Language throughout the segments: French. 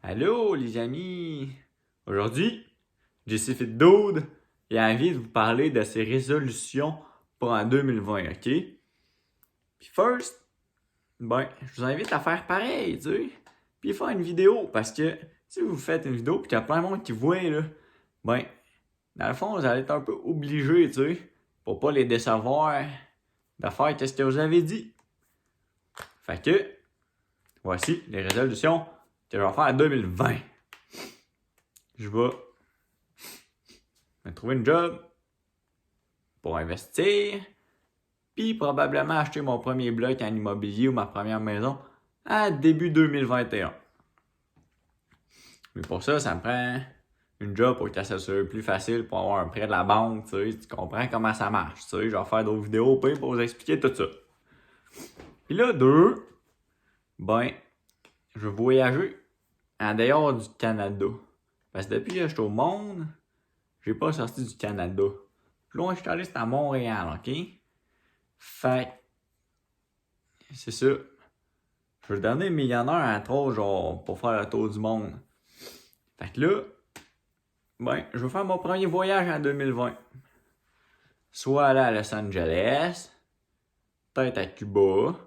Allô les amis! Aujourd'hui, JC Fit Dude et envie de vous parler de ses résolutions pour en 2020, ok? Puis first, je vous invite à faire pareil, tu sais. Puis faire une vidéo, parce que si vous faites une vidéo puis qu'il y a plein de monde qui voit, là, ben, dans le fond, vous allez être un peu obligé, tu sais, pour pas les décevoir, de faire ce que vous avez dit. Fait que, voici les résolutions que je vais faire en 2020. Je vais me trouver une job pour investir, puis probablement acheter mon premier bloc en immobilier ou ma première maison à début 2021. Mais pour ça, ça me prend une job pour que ça soit plus facile pour avoir un prêt de la banque, tu comprends comment ça marche, tu sais. Je vais faire d'autres vidéos pour vous expliquer tout ça. Puis là, je vais voyager en dehors du Canada. Parce que depuis que je suis au monde, j'ai pas sorti du Canada. Plus loin que je suis allé, c'était à Montréal, ok? Fait c'est ça. Je veux devenir millionnaire entre autres, genre, pour faire le tour du monde. Fait que là, je vais faire mon premier voyage en 2020. Soit aller à Los Angeles, peut-être à Cuba,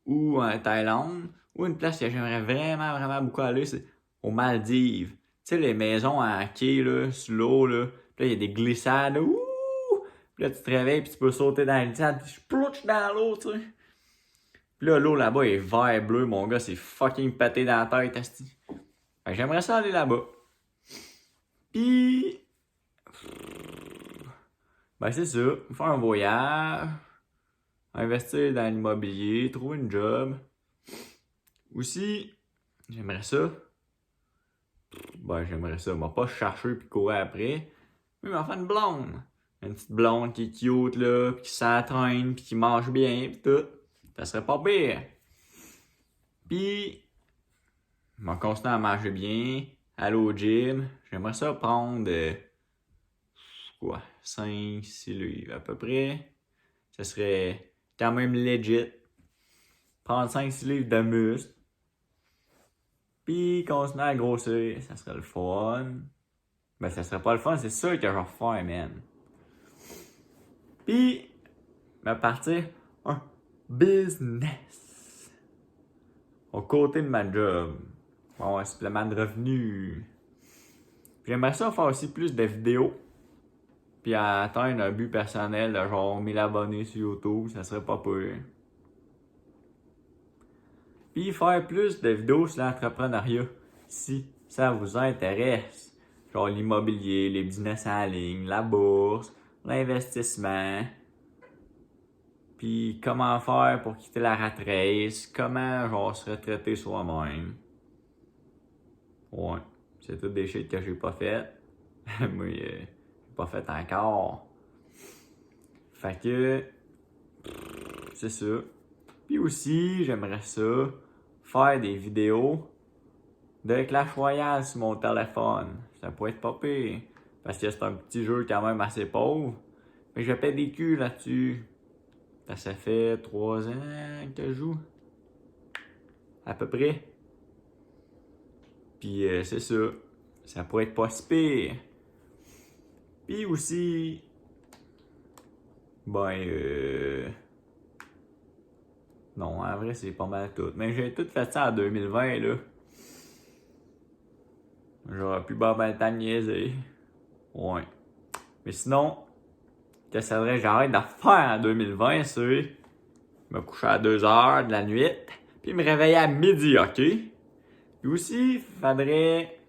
ou en Thaïlande, ou une place que j'aimerais vraiment beaucoup aller, c'est aux Maldives. Tu sais, les maisons en quai, là, sur l'eau, là. Puis là, il y a des glissades, là, ouh! Puis là, tu te réveilles, puis tu peux sauter dans la glissade, puis je plouche dans l'eau, tu sais. Puis là, l'eau là-bas est vert bleu, mon gars, c'est fucking pété dans la tête, asti. Fait que j'aimerais ça aller là-bas. Puis, c'est ça, faire un voyage, investir dans l'immobilier, trouver une job. Aussi, j'aimerais ça, m'a pas chercher puis courir après, mais m'en faire une blonde. Une petite blonde qui est cute, là, pis qui s'entraîne, pis qui mange bien, pis tout. Ça serait pas pire. Pis, je vais continuer à manger bien, aller au gym. J'aimerais ça prendre, 5-6 livres à peu près. Ça serait quand même legit. Prendre 5-6 livres de muscle. Puis continuer à grossir, ça serait le fun. Ben, ça serait pas le fun, c'est sûr que je vais faire, man. Puis, me partir un business. Au côté de ma job. Bon, un supplément de revenus. Puis j'aimerais ça faire aussi plus de vidéos. Puis atteindre un but personnel de genre 1000 abonnés sur YouTube, ça serait pas pire. Puis faire plus de vidéos sur l'entrepreneuriat, si ça vous intéresse. Genre l'immobilier, les business en ligne, la bourse, l'investissement. Puis comment faire pour quitter la rat race, comment genre se retraiter soi-même. Ouais, c'est tout des shit que j'ai pas fait. Moi, j'ai pas fait encore. Fait que, c'est ça. Puis aussi, j'aimerais ça, faire des vidéos de Clash Royale sur mon téléphone. Ça pourrait être pas pire. Parce que c'est un petit jeu quand même assez pauvre. Mais je paie des culs là-dessus. Ça fait 3 ans que je joue. À peu près. Puis c'est ça. Ça pourrait être pas si pire. Puis aussi, non, en vrai, c'est pas mal tout. Mais j'ai tout fait ça en 2020, là. J'aurais pu ben le temps de niaiser. Ouais. Mais sinon, qu'est-ce que j'arrête de faire en 2020, c'est me coucher à 2 heures de la nuit, puis me réveiller à midi, ok? Puis aussi, il faudrait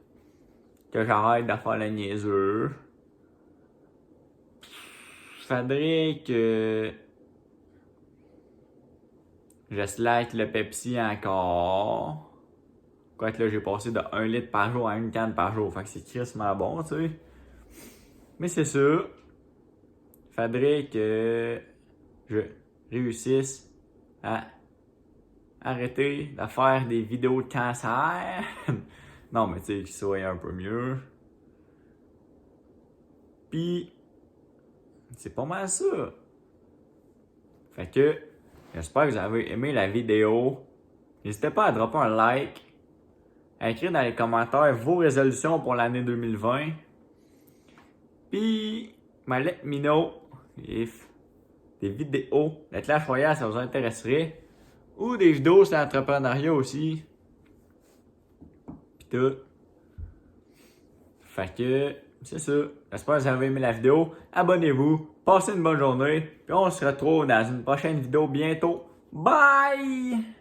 que j'arrête de faire le niaiseux. Faudrait que je slack le Pepsi encore. Quoique là, j'ai passé de 1 litre par jour à 1 canne par jour. Fait que c'est crissement bon, tu sais. Mais c'est ça. Faudrait que je réussisse à arrêter de faire des vidéos de cancer. Non, mais tu sais, qu'il soit un peu mieux. Puis, c'est pas mal ça. Fait que, j'espère que vous avez aimé la vidéo. N'hésitez pas à dropper un like. écrire dans les commentaires vos résolutions pour l'année 2020. Puis, let me know if des vidéos de Clash Royale ça vous intéresserait. Ou des vidéos sur l'entrepreneuriat aussi. Puis tout. Fait que, c'est ça. J'espère que vous avez aimé la vidéo. Abonnez-vous. Passez une bonne journée. Puis on se retrouve dans une prochaine vidéo bientôt. Bye!